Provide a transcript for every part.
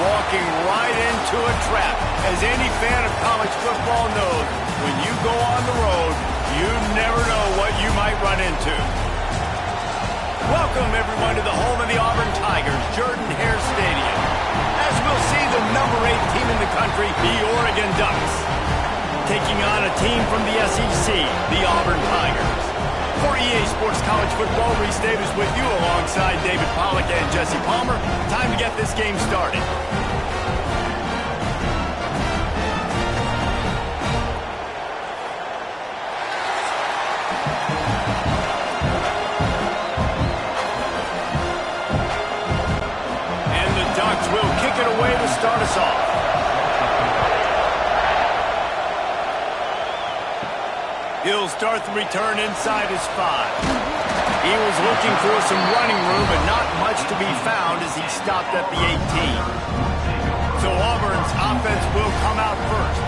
walking right into a trap. As any fan of college football knows, when you go on the road, you never know what you might run into. Welcome, everyone, to the home of the Auburn Tigers, Jordan-Hare Stadium. As we'll see the number 8 team in the country, the Oregon Ducks, taking on a team from the SEC, the Auburn Tigers. For EA Sports College Football, Reese Davis with you alongside David Pollack and Jesse Palmer. Time to get this game started. And the Ducks will kick it away to start us off. He'll start the return inside his 5. He was looking for some running room, but not much to be found as he stopped at the 18. So Auburn's offense will come out first.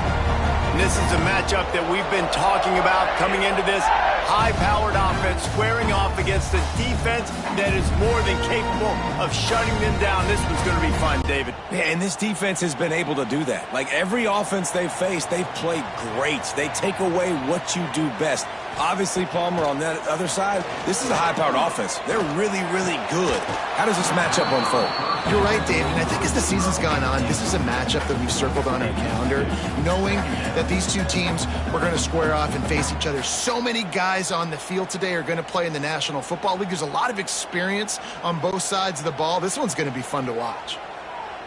And this is a matchup that we've been talking about coming into this. High-powered offense squaring off against a defense that is more than capable of shutting them down. This one's going to be fun, David. Yeah, and this defense has been able to do that. Like every offense they've faced, they've played great. They take away what you do best. Obviously, Palmer, on that other side, this is a high-powered offense. They're really, really good. How does this matchup unfold? You're right, David, and I think as the season's gone on, this is a matchup that we've circled on our calendar, knowing that these two teams were going to square off and face each other. So many guys on the field today are going to play in the National Football League. There's a lot of experience on both sides of the ball. This one's going to be fun to watch.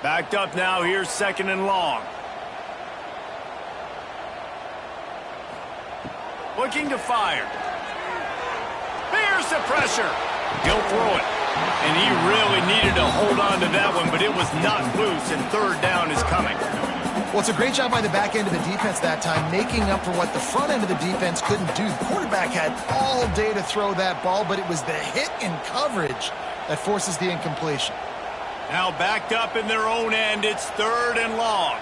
Backed up now, here's 2nd and long. Looking to fire. There's the pressure. He'll throw it. And he really needed to hold on to that one, but it was not loose, and 3rd down is coming. Well, it's a great job by the back end of the defense that time, making up for what the front end of the defense couldn't do. The quarterback had all day to throw that ball, but it was the hit in coverage that forces the incompletion. Now backed up in their own end, it's 3rd and long.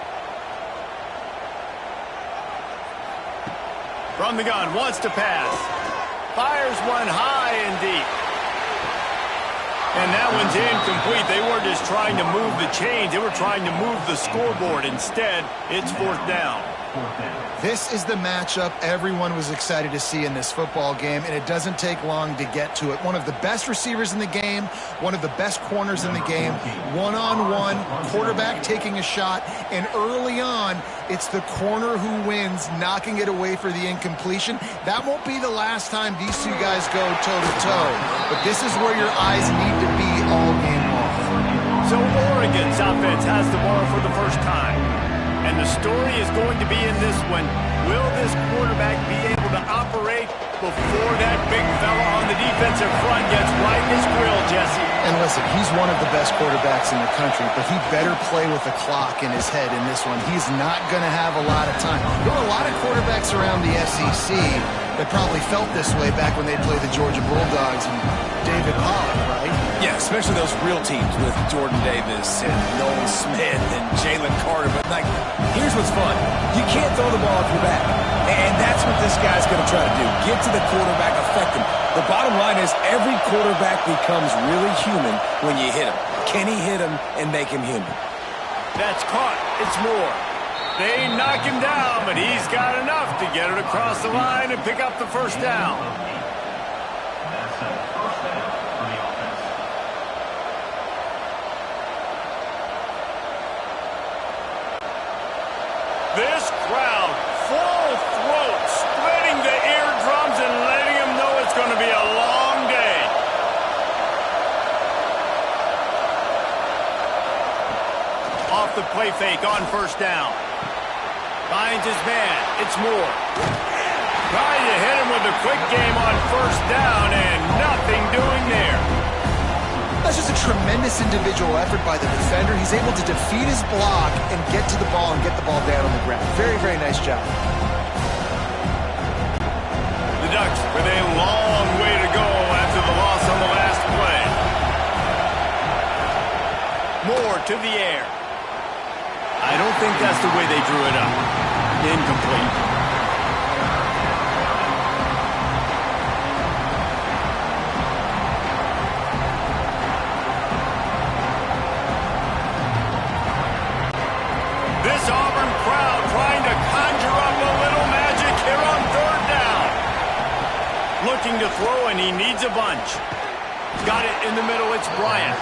From the gun, wants to pass. Fires one high and deep. And that one's incomplete. They weren't just trying to move the chains. They were trying to move the scoreboard. Instead, it's 4th down. This is the matchup everyone was excited to see in this football game, and it doesn't take long to get to it. One of the best receivers in the game, one of the best corners in the game, one-on-one, quarterback taking a shot, and early on, it's the corner who wins, knocking it away for the incompletion. That won't be the last time these two guys go toe-to-toe, but this is where your eyes need to be all game long. So Oregon's offense has the ball for the first time. And the story is going to be in this one. Will this quarterback be able to operate before that big fella on the defensive front gets right in his grill, Jesse? And listen, he's one of the best quarterbacks in the country, but he better play with the clock in his head in this one. He's not going to have a lot of time. There were a lot of quarterbacks around the SEC that probably felt this way back when they played the Georgia Bulldogs and David Pollack, right? Yeah, especially those real teams with Jordan Davis and Nolan Smith and Jalen Carter. But, like, here's what's fun. You can't throw the ball off your back. And that's what this guy's going to try to do. Get to the quarterback, affect him. The bottom line is every quarterback becomes really human when you hit him. Can he hit him and make him human? That's caught. It's Moore. They knock him down, but he's got enough to get it across the line and pick up the 1st down. This crowd, full throat, splitting the eardrums and letting them know it's going to be a long day. Off the play fake on 1st down. Finds his man. It's Moore. Trying to hit him with a quick game on 1st down and nothing doing there. That's just a tremendous individual effort by the defender. He's able to defeat his block and get to the ball and get the ball down on the ground. Very, very nice job. The Ducks with a long way to go after the loss on the last play. Moore to the air. I don't think that's the way they drew it up. Incomplete. looking to throw, and he needs a bunch. Got it in the middle. It's Bryant.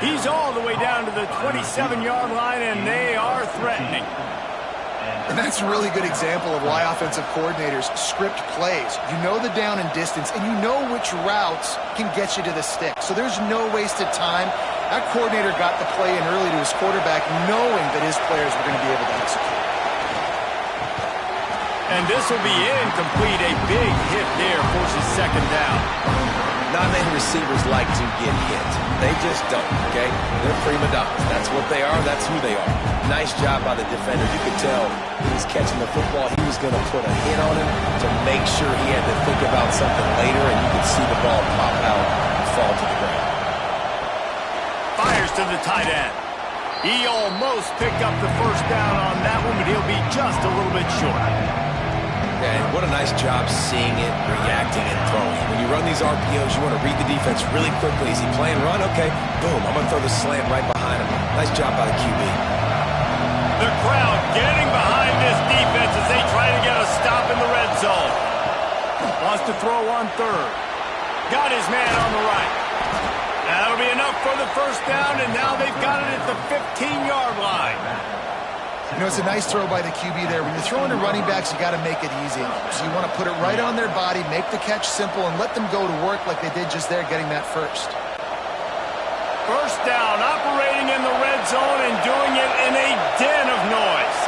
He's all the way down to the 27-yard line, and they are threatening. And that's a really good example of why offensive coordinators script plays. You know the down and distance, and you know which routes can get you to the stick. So there's no wasted time. That coordinator got the play in early to his quarterback, knowing that his players were going to be able to execute. And this will be incomplete. A big hit there forces second down. Non-man receivers like to get hit. They just don't, okay? They're prima donnas. That's what they are. That's who they are. Nice job by the defender. You could tell he was catching the football. He was going to put a hit on him to make sure he had to think about something later, and you could see the ball pop out and fall to the ground. Fires to the tight end. He almost picked up the first down on that one, but he'll be just a little bit short. And what a nice job seeing it, reacting, and throwing. When you run these RPOs, you want to read the defense really quickly. Is he playing run? Okay, boom, I'm going to throw the slant right behind him. Nice job by the QB. The crowd getting behind this defense as they try to get a stop in the red zone. Wants to throw on third. Got his man on the right. That'll be enough for the first down, and now they've got it at the 15-yard line. You know, it's a nice throw by the QB there. When you're throwing to running backs, you got to make it easy. So you want to put it right on their body, make the catch simple, and let them go to work like they did just there, getting that first. First down, operating in the red zone and doing it in a den of noise.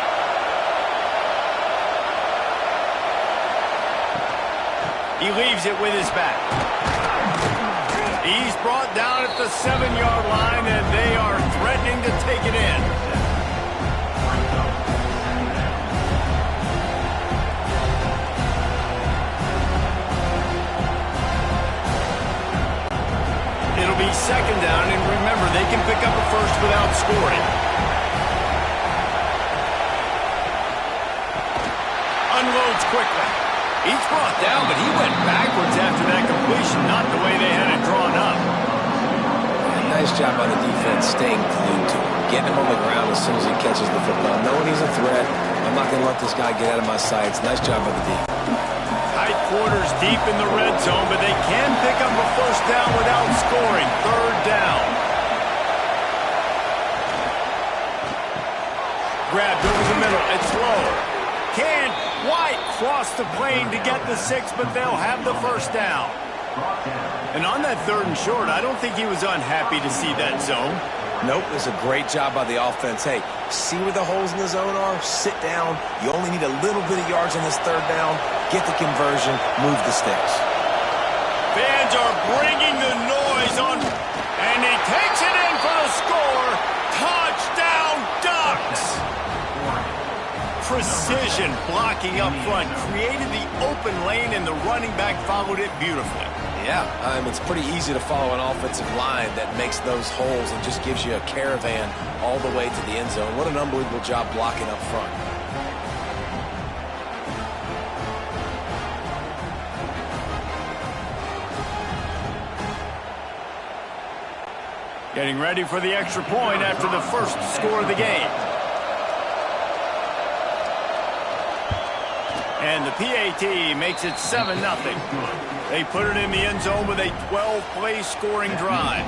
He leaves it with his back. He's brought down at the 7-yard line, and they are threatening to take it in. It'll be second down, and remember, they can pick up a first without scoring. Unloads quickly. He's brought down, but he went backwards after that completion, not the way they had it drawn up. Nice job by the defense staying glued to him, getting him on the ground as soon as he catches the football. Knowing he's a threat, I'm not going to let this guy get out of my sights. Nice job by the defense. Tight quarters deep in the red zone, but they can pick up a first down without scoring. Third down. Grabbed over the middle. It's low. Can White cross the plane to get the 6, but they'll have the first down. And on that third and short, I don't think he was unhappy to see that zone. Nope, it's a great job by the offense. Hey, see where the holes in the zone are? Sit down. You only need a little bit of yards on this third down. Get the conversion. Move the sticks. Fans are bringing the noise on, and he takes it in for the score. Touchdown, Ducks! Precision blocking up front created the open lane, and the running back followed it beautifully. Yeah, it's pretty easy to follow an offensive line that makes those holes and just gives you a caravan all the way to the end zone. What an unbelievable job blocking up front. Getting ready for the extra point after the first score of the game. And the PAT makes it 7-0. They put it in the end zone with a 12-play scoring drive.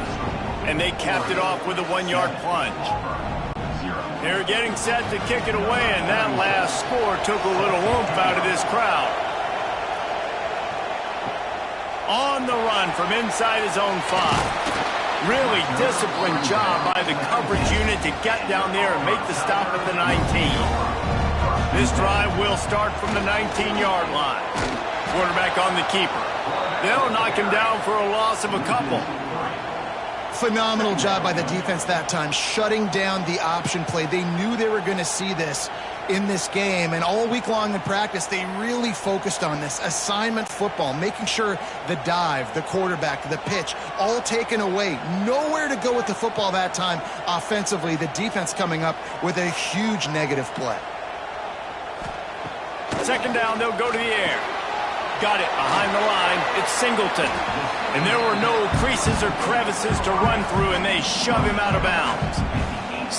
And they capped it off with a 1-yard plunge. They're getting set to kick it away, and that last score took a little oomph out of this crowd. On the run from inside his own 5. Really disciplined job by the coverage unit to get down there and make the stop at the 19. This drive will start from the 19-yard line. Quarterback on the keeper. They'll knock him down for a loss of a couple. Phenomenal job by the defense that time, shutting down the option play. They knew they were going to see this in this game, and all week long in practice, they really focused on this assignment football, making sure the dive, the quarterback, the pitch, all taken away. Nowhere to go with the football that time offensively. The defense coming up with a huge negative play. Second down, they'll go to the air. Got it behind the line. It's Singleton. And there were no creases or crevices to run through, and they shove him out of bounds.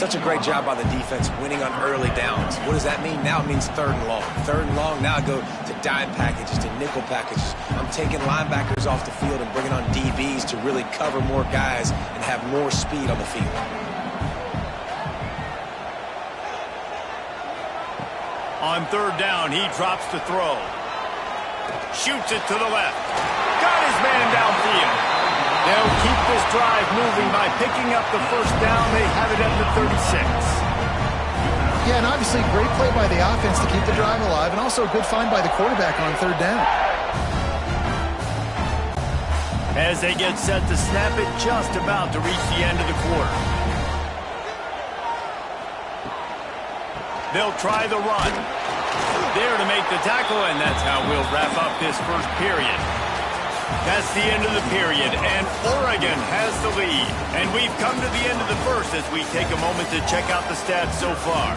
such a great job by the defense winning on early downs. What does that mean? Now it means 3rd and long. 3rd and long, now I go to dime packages, to nickel packages. I'm taking linebackers off the field and bringing on DBs to really cover more guys and have more speed on the field. On 3rd down, he drops to throw. Shoots it to the left. Got his man downfield. They'll keep this drive moving by picking up the 1st down. They have it at the 36. Yeah, and obviously great play by the offense to keep the drive alive, and also a good find by the quarterback on 3rd down. As they get set to snap it, just about to reach the end of the quarter. They'll try the run. There to make the tackle, and that's how we'll wrap up this 1st period. That's the end of the period, and Oregon has the lead. And we've come to the end of the 1st as we take a moment to check out the stats so far.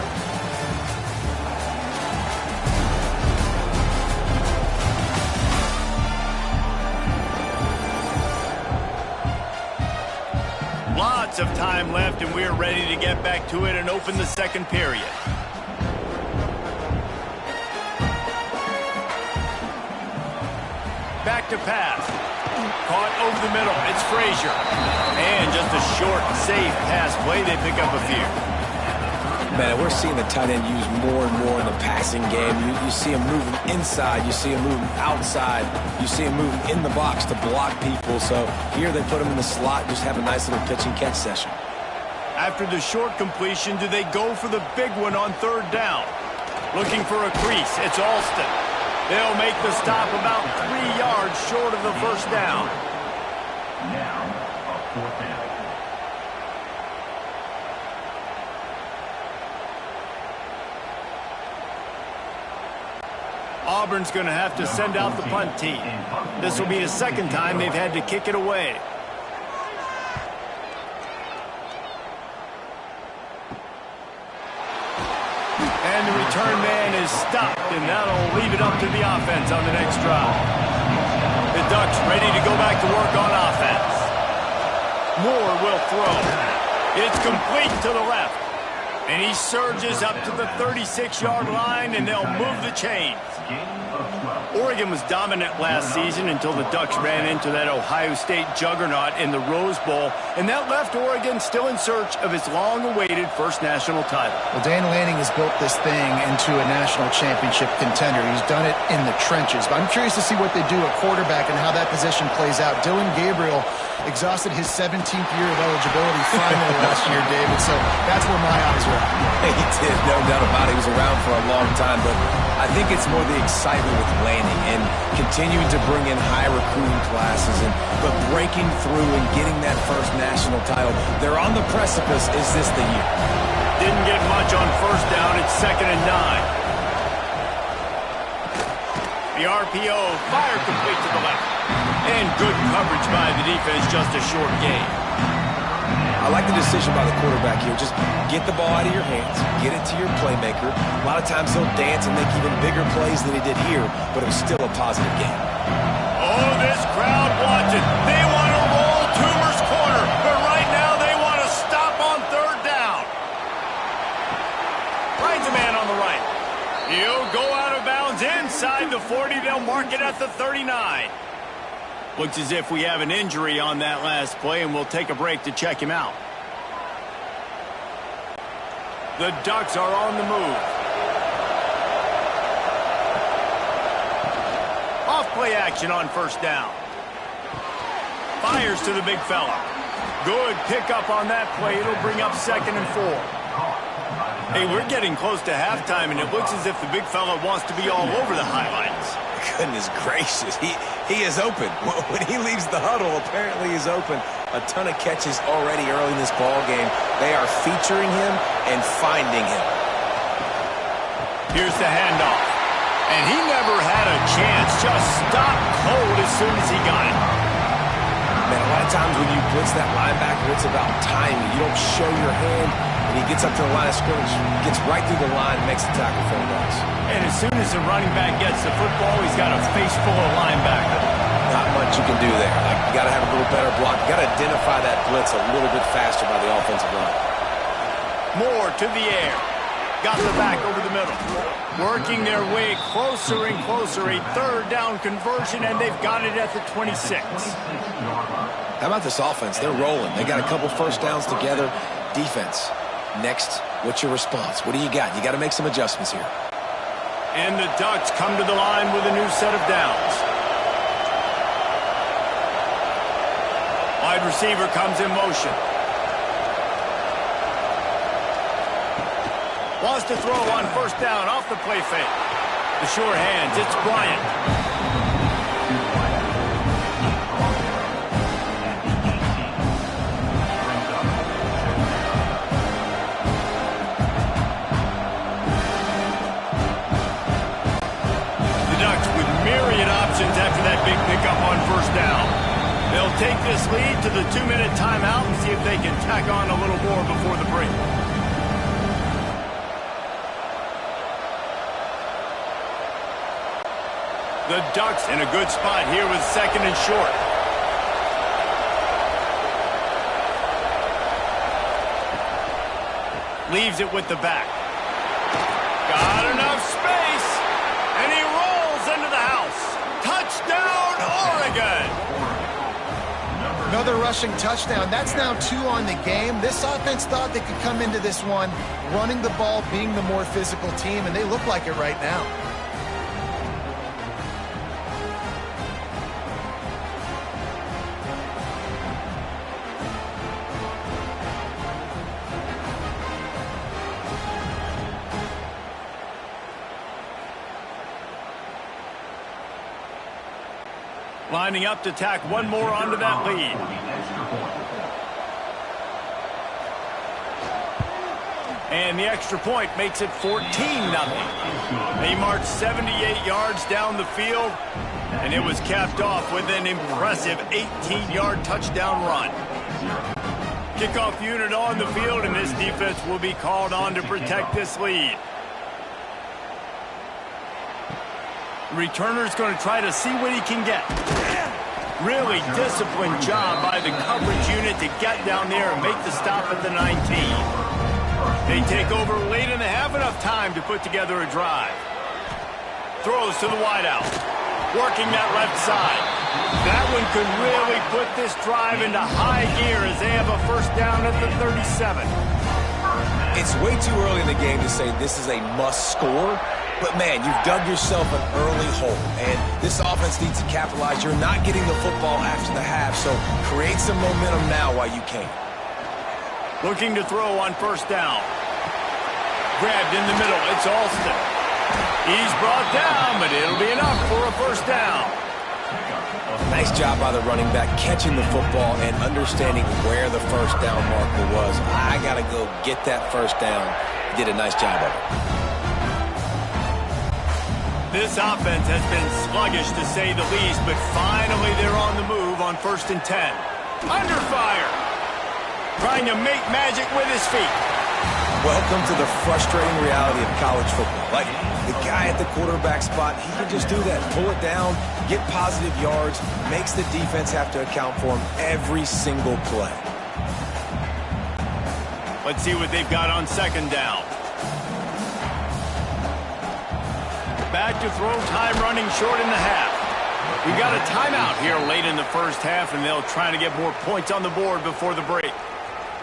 Lots of time left, and we're ready to get back to it and open the 2nd period. Back to pass. Caught over the middle. It's Frazier. And just a short, safe pass play. They pick up a few. Man, we're seeing the tight end used more and more in the passing game. You see him moving inside. You see him moving outside. You see him moving in the box to block people. So here they put him in the slot, just have a nice little pitch and catch session. After the short completion, do they go for the big one on 3rd down? Looking for a crease. It's Alston. They'll make the stop about 3 yards short of the 1st down. Now, a 4th down. Auburn's going to have to send out the punt team. This will be the 2nd time they've had to kick it away. And the return man is stopped, and that'll leave it up to the offense on the next drive. The Ducks ready to go back to work on offense. Moore will throw. It's complete to the left. And he surges up to the 36-yard line, and they'll move the chains. Oregon was dominant last season until the Ducks ran into that Ohio State juggernaut in the Rose Bowl, and that left Oregon still in search of its long-awaited 1st national title. Well, Dan Lanning has built this thing into a national championship contender. He's done it in the trenches. But I'm curious to see what they do at quarterback and how that position plays out. Dillon Gabriel exhausted his 17th year of eligibility finally last year, David, so that's where my eyes were. He did, no doubt about it. He was around for a long time, but I think it's more the excitement with Lanning and continuing to bring in high recruiting classes, but breaking through and getting that 1st national title. They're on the precipice. Is this the year? Didn't get much on 1st down. It's 2nd and 9. The RPO fire complete to the left. And good coverage by the defense, just a short gain. I like the decision by the quarterback here. Just get the ball out of your hands, get it to your playmaker. A lot of times he'll dance and make even bigger plays than he did here, but it was still a positive game. Oh, this crowd wants it. They want to roll Toomer's corner, but right now they want to stop on 3rd down. Finds a man on the right. He'll go out of bounds inside the 40. They'll mark it at the 39. Looks as if we have an injury on that last play, and we'll take a break to check him out. The Ducks are on the move. Off-play action on 1st down. Fires to the big fella. Good pickup on that play. It'll bring up 2nd and 4. Hey, we're getting close to halftime, and it looks as if the big fella wants to be all over the highlights. Goodness gracious, he is open. When he leaves the huddle, apparently he's open. A ton of catches already early in this ball game. They are featuring him and finding him. Here's the handoff. And he never had a chance. Just stopped cold as soon as he got it. Man, a lot of times when you blitz that linebacker, it's about timing. You don't show your hand, and he gets up to the line of scrimmage, gets right through the line, makes the tackle for a loss. And as soon as the running back gets the football, he's got a face full of linebacker. Not much you can do there. Like, you got to have a little better block. You got to identify that blitz a little bit faster by the offensive line. More to the air. Got the back over the middle. Working their way closer and closer. A third down conversion, and they've got it at the 26. How about this offense? They're rolling. They got a couple first downs together. Defense. Next, what's your response? What do you got? You got to make some adjustments here. And the Ducks come to the line with a new set of downs. Wide receiver comes in motion. Wants to throw on first down off the play fake. The sure hands, it's Bryant. The Ducks with myriad options after that big pickup on first down. They'll take this lead to the 2-minute timeout and see if they can tack on a little more before the break. The Ducks in a good spot here with second and short. Leaves it with the back. Got enough space, and he rolls into the house. Touchdown, Oregon! Another rushing touchdown. That's now 2 on the game. This offense thought they could come into this one running the ball, being the more physical team, and they look like it right now. Lining up to tack one more onto that lead. And the extra point makes it 14-0. They marched 78 yards down the field, and it was capped off with an impressive 18-yard touchdown run. Kickoff unit on the field, and this defense will be called on to protect this lead. Returner's going to try to see what he can get. Really disciplined job by the coverage unit to get down there and make the stop at the 19. They take over late in the half, enough time to put together a drive. Throws to the wideout. Working that left side. That one could really put this drive into high gear as they have a first down at the 37. It's way too early in the game to say this is a must score. But, man, you've dug yourself an early hole, and this offense needs to capitalize. You're not getting the football after the half, so create some momentum now while you can. Looking to throw on first down. Grabbed in the middle. It's Alston. He's brought down, but it'll be enough for a first down. Nice job by the running back catching the football and understanding where the first down marker was. I got to go get that first down. He did a nice job of it. This offense has been sluggish, to say the least, but finally they're on the move on 1st and 10. Under fire. Trying to make magic with his feet. Welcome to the frustrating reality of college football. Like, the guy at the quarterback spot, he can just do that. Pull it down, get positive yards, makes the defense have to account for him every single play. Let's see what they've got on second down. Back to throw, time running short in the half. We got a timeout here late in the first half, and they'll try to get more points on the board before the break.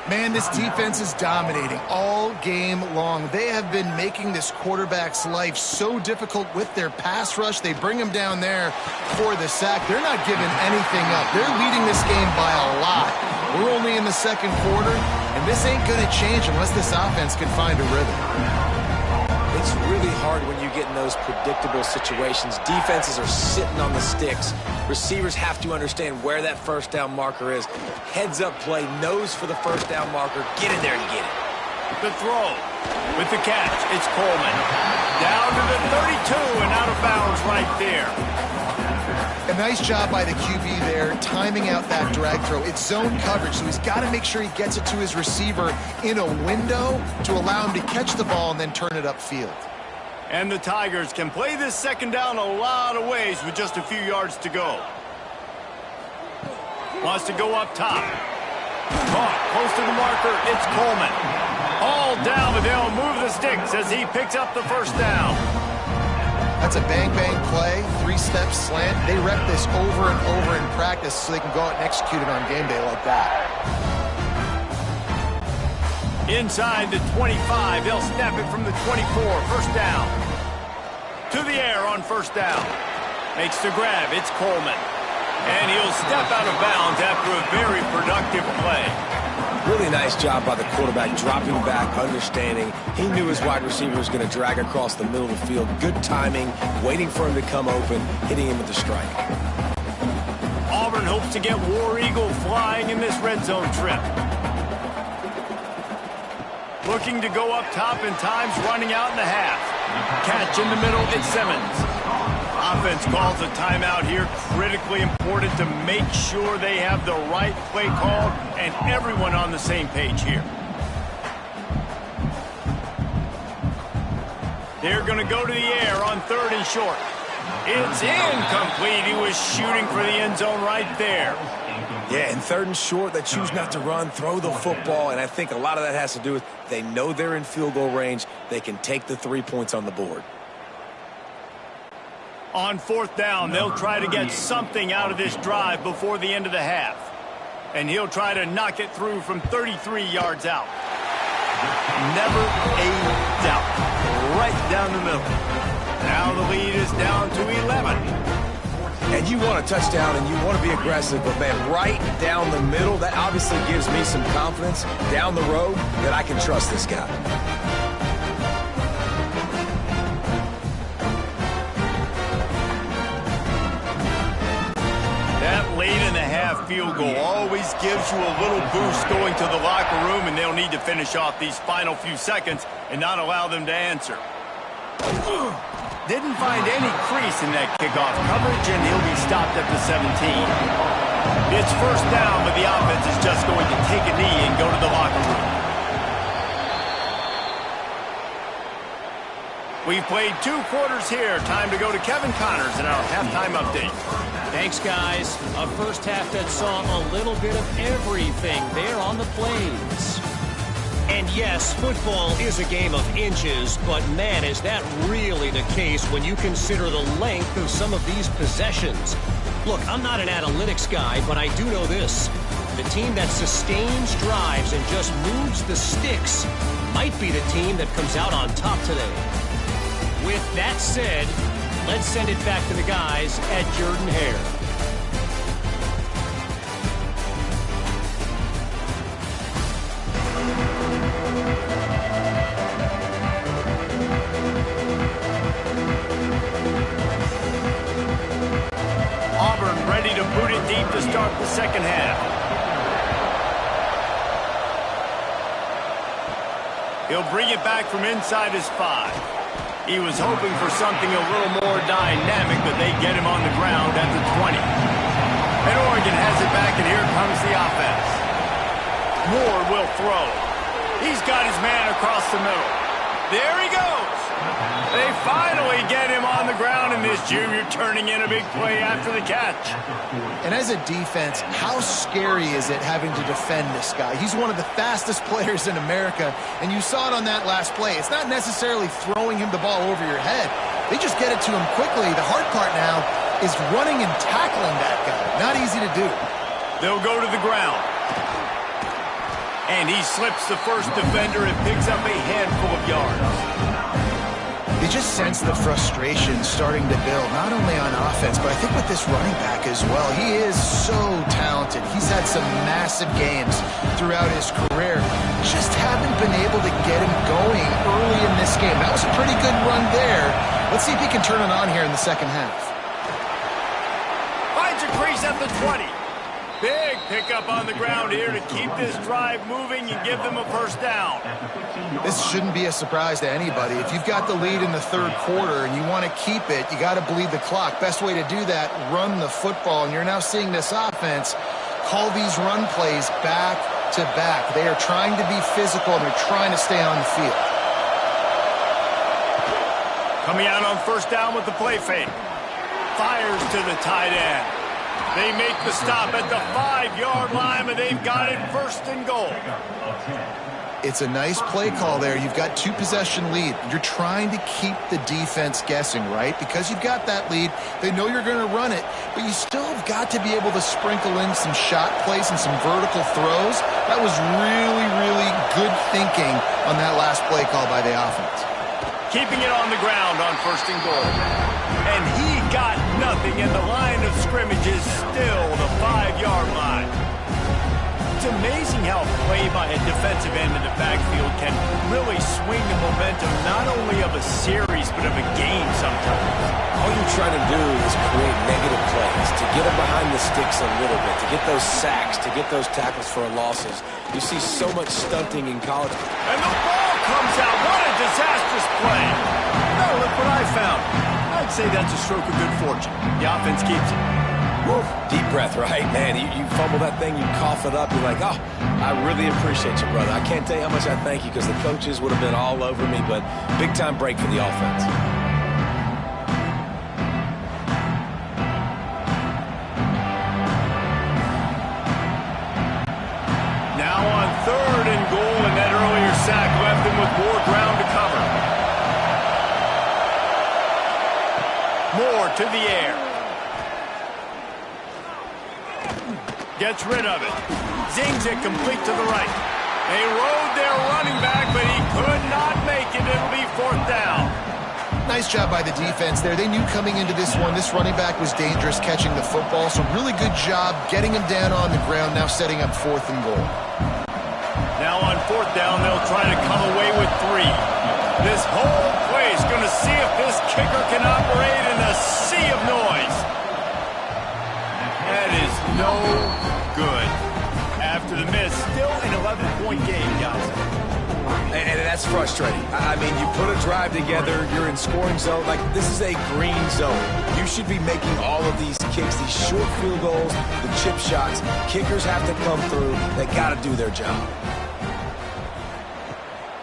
Man, this defense is dominating all game long. They have been making this quarterback's life so difficult with their pass rush. They bring him down there for the sack. They're not giving anything up. They're leading this game by a lot. We're only in the second quarter, and this ain't going to change unless this offense can find a rhythm. It's really hard when you get in those predictable situations. Defenses are sitting on the sticks. Receivers have to understand where that first down marker is. Heads up play, nose for the first down marker. Get in there and get it. The throw with the catch. It's Coleman. Down to the 32 and out of bounds right there. A nice job by the QB there, timing out that drag throw. It's zone coverage, so he's got to make sure he gets it to his receiver in a window to allow him to catch the ball and then turn it upfield. And the Tigers can play this second down a lot of ways with just a few yards to go. Wants to go up top. Caught close to the marker. It's Coleman. All down, but they'll move the sticks as he picks up the first down. That's a bang-bang play, three-step slant. They rep this over and over in practice so they can go out and execute it on game day like that. Inside the 25, they'll snap it from the 24, first down. To the air on first down. Makes the grab, it's Coleman. And he'll step out of bounds after a very productive play. Really nice job by the quarterback, dropping back, understanding. He knew his wide receiver was going to drag across the middle of the field. Good timing, waiting for him to come open, hitting him with the strike. Auburn hopes to get War Eagle flying in this red zone trip. Looking to go up top in times, running out in the half. Catch in the middle, it's Simmons. Offense calls a timeout here, critically important to make sure they have the right play called and everyone on the same page here. They're going to go to the air on third and short. It's incomplete. He was shooting for the end zone right there. Yeah, and third and short, they choose not to run, throw the football, and I think a lot of that has to do with they know they're in field goal range. They can take the 3 points on the board. On fourth down, they'll try to get something out of this drive before the end of the half. And he'll try to knock it through from 33 yards out. Never a doubt. Right down the middle. Now the lead is down to 11. And you want a touchdown and you want to be aggressive, but man, right down the middle, that obviously gives me some confidence down the road that I can trust this guy. That late-in-the-half field goal always gives you a little boost going to the locker room, and they'll need to finish off these final few seconds and not allow them to answer. Didn't find any crease in that kickoff coverage, and he'll be stopped at the 17. It's first down, but the offense is just going to take a knee and go to the locker room. We've played 2 quarters here. Time to go to Kevin Connors in our halftime update. Thanks, guys. A first half that saw a little bit of everything there on the plains. And yes, football is a game of inches, but man, is that really the case when you consider the length of some of these possessions. Look, I'm not an analytics guy, but I do know this. The team that sustains drives and just moves the sticks might be the team that comes out on top today. With that said, let's send it back to the guys at Jordan-Hare. Auburn ready to boot it deep to start the second half. He'll bring it back from inside his 5. He was hoping for something a little more dynamic, but they get him on the ground at the 20. And Oregon has it back, and here comes the offense. Ward will throw. He's got his man across the middle. There he goes. They finally get him on the ground, and this junior turning in a big play after the catch. And as a defense, how scary is it having to defend this guy? He's one of the fastest players in America, and you saw it on that last play. It's not necessarily throwing him the ball over your head. They just get it to him quickly. The hard part now is running and tackling that guy. Not easy to do. They'll go to the ground. And he slips the first defender and picks up a handful of yards. You just sense the frustration starting to build, not only on offense, but I think with this running back as well. He is so talented. He's had some massive games throughout his career. Just haven't been able to get him going early in this game. That was a pretty good run there. Let's see if he can turn it on here in the second half. Finds a crease at the 20. Big pickup on the ground here to keep this drive moving and give them a first down. This shouldn't be a surprise to anybody. If you've got the lead in the third quarter and you want to keep it, you got to bleed the clock. Best way to do that, run the football. And you're now seeing this offense call these run plays back to back. They are trying to be physical and they're trying to stay on the field. Coming out on first down with the play fake. Fires to the tight end. They make the stop at the 5-yard line, and they've got it first and goal. It's a nice play call there. You've got 2-possession lead. You're trying to keep the defense guessing, right? Because you've got that lead, they know you're going to run it, but you still have got to be able to sprinkle in some shot plays and some vertical throws. That was really, really good thinking on that last play call by the offense. Keeping it on the ground on 1st and goal. And he got nothing, and the line of scrimmage is still the 5-yard line. It's amazing how play by a defensive end in the backfield can really swing the momentum not only of a series but of a game sometimes. All you're trying to do is create negative plays, to get them behind the sticks a little bit, to get those sacks, to get those tackles for losses. You see so much stunting in college. And the ball comes out. What a disastrous play. No, look what I found. I'd say that's a stroke of good fortune. The offense keeps it. Woo. Deep breath, right? Man, you fumble that thing, you cough it up, you're like, oh, I really appreciate you, brother. I can't tell you how much I thank you because the coaches would have been all over me, but big-time break for the offense. Now on 3rd and goal, and that earlier sack left him with more ground to cover. Moore to the air. Gets rid of it. Zings it complete to the right. They rode their running back, but he could not make it. It'll be 4th down. Nice job by the defense there. They knew coming into this one, this running back was dangerous catching the football, so really good job getting him down on the ground, now setting up 4th and goal. Now on 4th down, they'll try to come away with 3. This whole play is going to see if this kicker can operate in a sea of noise. That is no good. After the miss, still an 11-point game, guys. And that's frustrating. I mean, you put a drive together, you're in scoring zone. Like, this is a green zone. You should be making all of these kicks, these short field goals, the chip shots. Kickers have to come through. They got to do their job.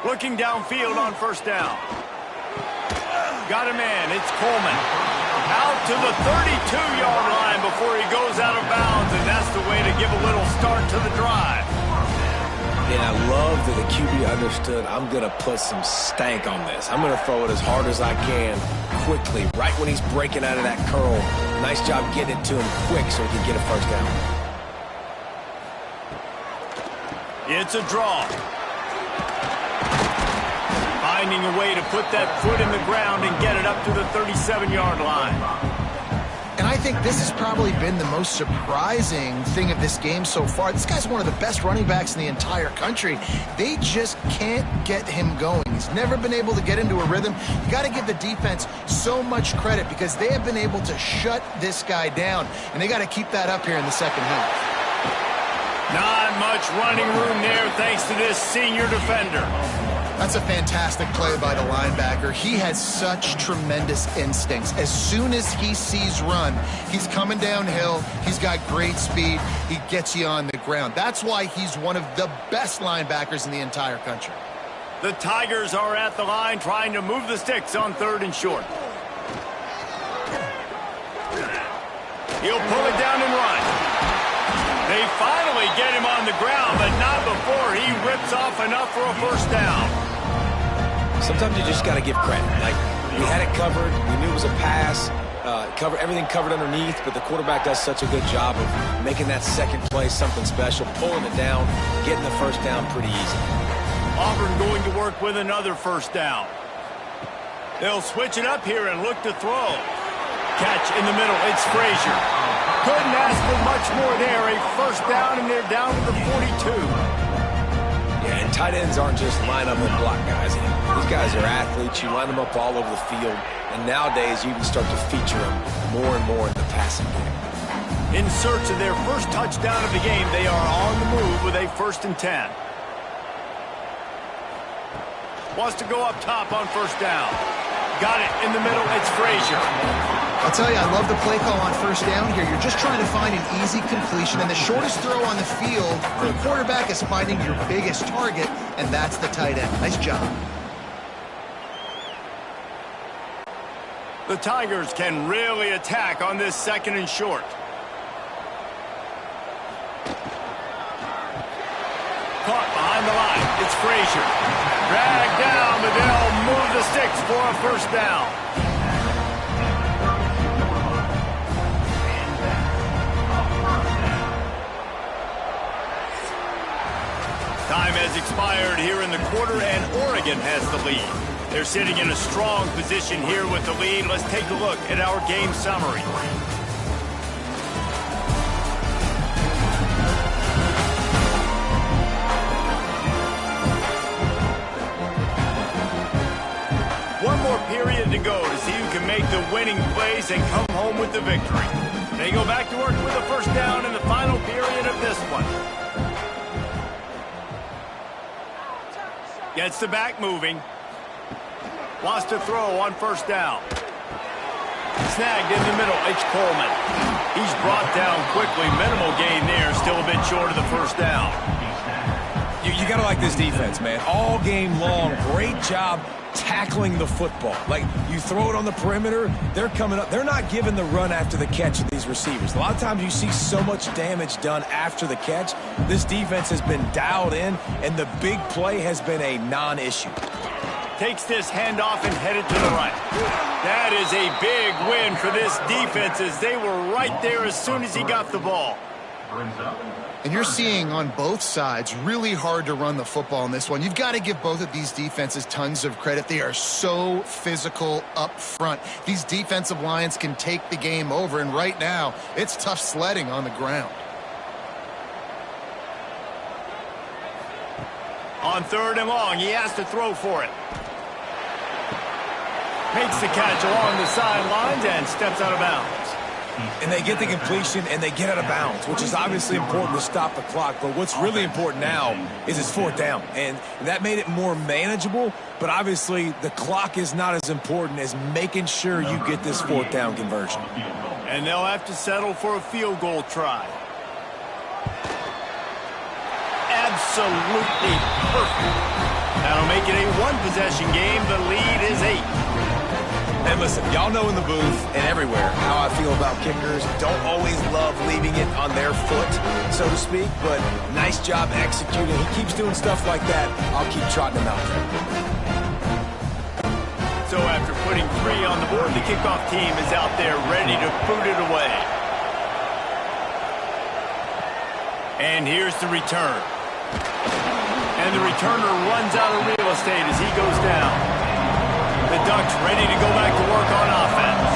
Looking downfield on 1st down. Got a man. It's Coleman. Out to the 32-yard line before he goes out of bounds, and that's the way to give a little start to the drive. And I love that the QB understood, I'm going to put some stank on this. I'm going to throw it as hard as I can, quickly, right when he's breaking out of that curl. Nice job getting it to him quick so he can get a 1st down. It's a draw. Finding a way to put that foot in the ground and get it up to the 37-yard line. And I think this has probably been the most surprising thing of this game so far. This guy's one of the best running backs in the entire country. They just can't get him going. He's never been able to get into a rhythm. You got to give the defense so much credit because they have been able to shut this guy down, and they got to keep that up here in the 2nd half. Not much running room there thanks to this senior defender. That's a fantastic play by the linebacker. He has such tremendous instincts. As soon as he sees run, he's coming downhill. He's got great speed. He gets you on the ground. That's why he's one of the best linebackers in the entire country. The Tigers are at the line trying to move the sticks on 3rd and short. He'll pull it down and run. They finally get him on the ground, but not before he rips off enough for a 1st down. Sometimes you just got to give credit. Like, we had it covered. We knew it was a pass. Everything covered underneath, but the quarterback does such a good job of making that second play something special, pulling it down, getting the 1st down pretty easy. Auburn going to work with another 1st down. They'll switch it up here and look to throw. Catch in the middle. It's Frazier. Couldn't ask for much more there. A 1st down, and they're down to the 42. Yeah, and tight ends aren't just line up and block guys. These guys are athletes. You line them up all over the field. And nowadays, you can start to feature them more and more in the passing game. In search of their first touchdown of the game, they are on the move with a 1st and 10. Wants to go up top on 1st down. Got it in the middle. It's Frazier. I'll tell you, I love the play call on 1st down here. You're just trying to find an easy completion, and the shortest throw on the field for the quarterback is finding your biggest target, and that's the tight end. Nice job. The Tigers can really attack on this 2nd and short. Caught behind the line. It's Frazier. pressure. Drag down, but they'll move the sticks for a first down. Time has expired here in the quarter, and Oregon has the lead. They're sitting in a strong position here with the lead. Let's take a look at our game summary. One more period to go to see who can make the winning plays and come home with the victory. They go back to work with a first down in the final period of this one. Gets the back moving. Wants to throw on first down. Snagged in the middle. It's Coleman. He's brought down quickly. Minimal gain there. Still a bit short of the first down. You got to like this defense, man. All game long, great job tackling the football. Like, you throw it on the perimeter, they're coming up. They're not giving the run after the catch of these receivers. A lot of times you see so much damage done after the catch. This defense has been dialed in, and the big play has been a non-issue. Takes this handoff and headed to the right. That is a big win for this defense, as they were right there as soon as he got the ball. And you're seeing on both sides really hard to run the football in this one. You've got to give both of these defenses tons of credit. They are so physical up front. These defensive lines can take the game over, and right now it's tough sledding on the ground. On 3rd and long, he has to throw for it. Makes the catch along the sidelines and steps out of bounds. And they get the completion, and they get out of bounds, which is obviously important to stop the clock. But what's really important now is it's 4th down. And that made it more manageable, but obviously the clock is not as important as making sure you get this 4th down conversion. And they'll have to settle for a field goal try. Absolutely perfect. That'll make it a one-possession game. The lead is 8. And listen, y'all know in the booth and everywhere how I feel about kickers. Don't always love leaving it on their foot, so to speak, but nice job executing. He keeps doing stuff like that. I'll keep trotting him out there. So after putting 3 on the board, the kickoff team is out there ready to boot it away. And here's the return. And the returner runs out of real estate as he goes down. The Ducks ready to go back to work on offense.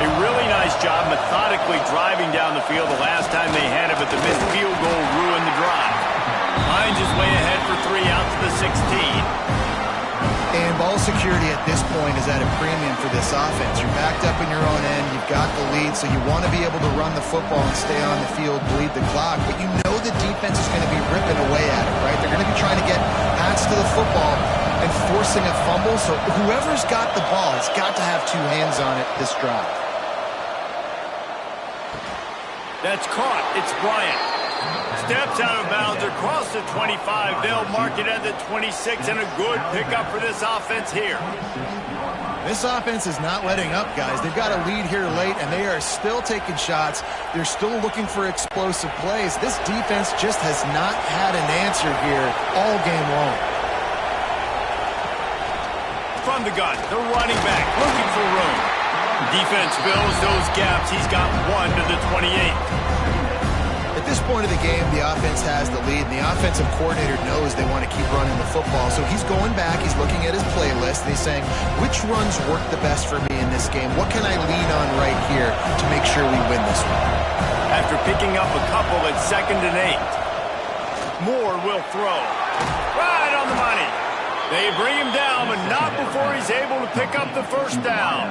A really nice job methodically driving down the field the last time they had it, but the missed field goal ruined the drive. Hines is way ahead for 3 out to the 16. And ball security at this point is at a premium for this offense. You're backed up in your own end. You've got the lead, so you want to be able to run the football and stay on the field, bleed the clock. But you know the defense is going to be ripping away at it, right? They're going to be trying to get hats to the football and forcing a fumble. So whoever's got the ball has got to have 2 hands on it this drive. That's caught. It's Bryant. Steps out of bounds across the 25. They'll mark it at the 26, and a good pickup for this offense here. This offense is not letting up, guys. They've got a lead here late, and they are still taking shots. They're still looking for explosive plays. This defense just has not had an answer here all game long. From the gun, the running back looking for room. Defense fills those gaps. He's got 1 to the 28. At this point of the game, the offense has the lead, and the offensive coordinator knows they want to keep running the football. So he's going back, he's looking at his playlist, and he's saying, which runs work the best for me in this game? What can I lean on right here to make sure we win this one? After picking up a couple at 2nd and 8. Moore will throw. Right on the money. They bring him down, but not before he's able to pick up the first down.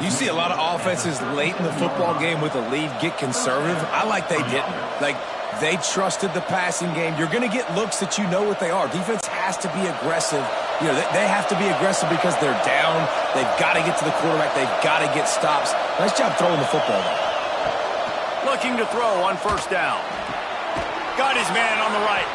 You see a lot of offenses late in the football game with a lead get conservative. I like they didn't. Like, they trusted the passing game. You're going to get looks that you know what they are. Defense has to be aggressive. You know, they have to be aggressive because they're down. They've got to get to the quarterback. They've got to get stops. Nice job throwing the football, though. Looking to throw on first down. Got his man on the right.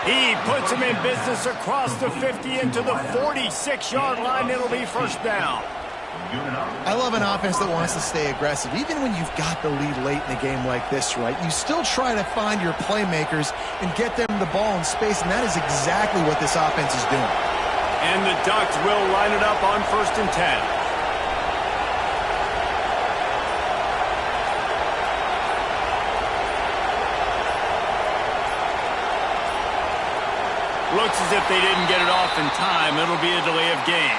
He puts him in business across the 50 into the 46-yard line. It'll be first down. I love an offense that wants to stay aggressive. Even when you've got the lead late in a game like this, right, you still try to find your playmakers and get them the ball in space, and that is exactly what this offense is doing. And the Ducks will line it up on 1st and 10. Looks as if they didn't get it off in time. It'll be a delay of game.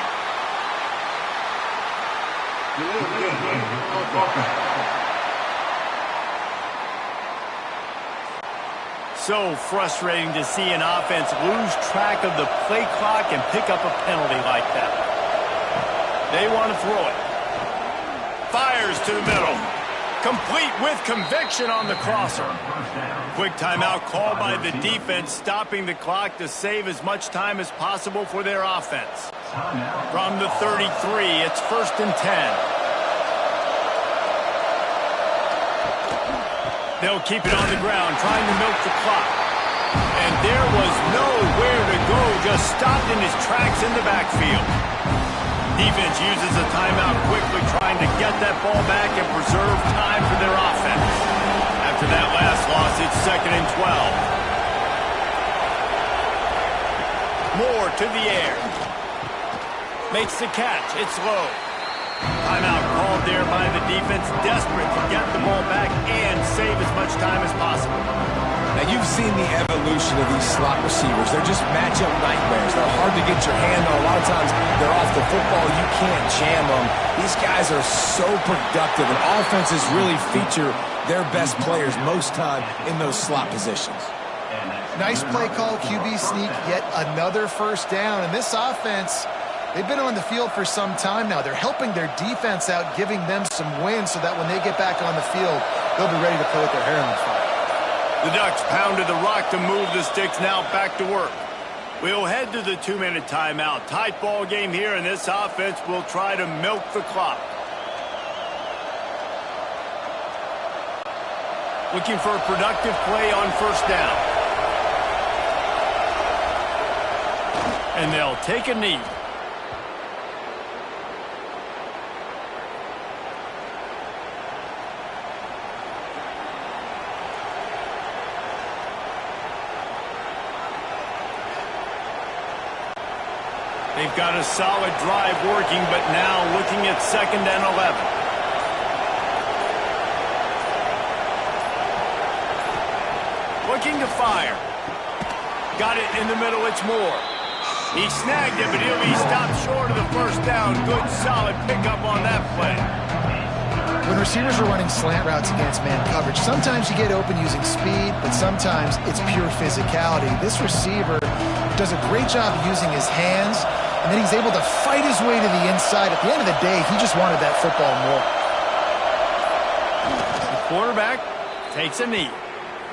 So frustrating to see an offense lose track of the play clock and pick up a penalty like that. They want to throw it. Fires to the middle. Complete with conviction on the crosser. Quick timeout called by the defense, stopping the clock to save as much time as possible for their offense. From the 33, it's 1st and 10. They'll keep it on the ground, trying to milk the clock. And there was nowhere to go, just stopped in his tracks in the backfield. Defense uses a timeout quickly, trying to get that ball back and preserve time for their offense. After that last loss, it's 2nd and 12. Moore to the air. Makes the catch. It's low. Timeout called there by the defense, desperate to get the ball back and save as much time as possible. Now, you've seen the evolution of these slot receivers. They're just matchup nightmares. They're hard to get your hand on. A lot of times, they're off the football. You can't jam them. These guys are so productive, and offenses really feature their best players most time in those slot positions. Nice play call, QB sneak, yet another 1st down. And this offense, they've been on the field for some time now. They're helping their defense out, giving them some wins so that when they get back on the field, they'll be ready to play with their hair on fire. The Ducks pounded the rock to move the sticks, now back to work. We'll head to the 2-minute timeout. Tight ball game here, and this offense will try to milk the clock. Looking for a productive play on 1st down. And they'll take a knee. They've got a solid drive working, but now looking at 2nd and 11. Looking to fire. Got it in the middle, it's Moore. He snagged it, but he'll be stopped short of the 1st down. Good, solid pickup on that play. When receivers are running slant routes against man coverage, sometimes you get open using speed, but sometimes it's pure physicality. This receiver does a great job using his hands, and then he's able to fight his way to the inside. At the end of the day, he just wanted that football more. The quarterback takes a knee.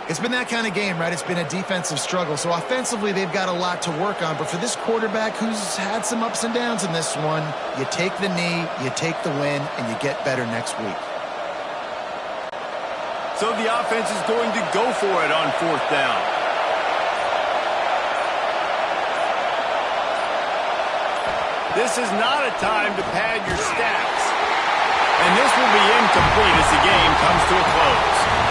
It's been that kind of game, right? It's been a defensive struggle. So offensively, they've got a lot to work on. But for this quarterback who's had some ups and downs in this one, you take the knee, you take the win, and you get better next week. So the offense is going to go for it on 4th down. This is not a time to pad your stats. And this will be incomplete as the game comes to a close.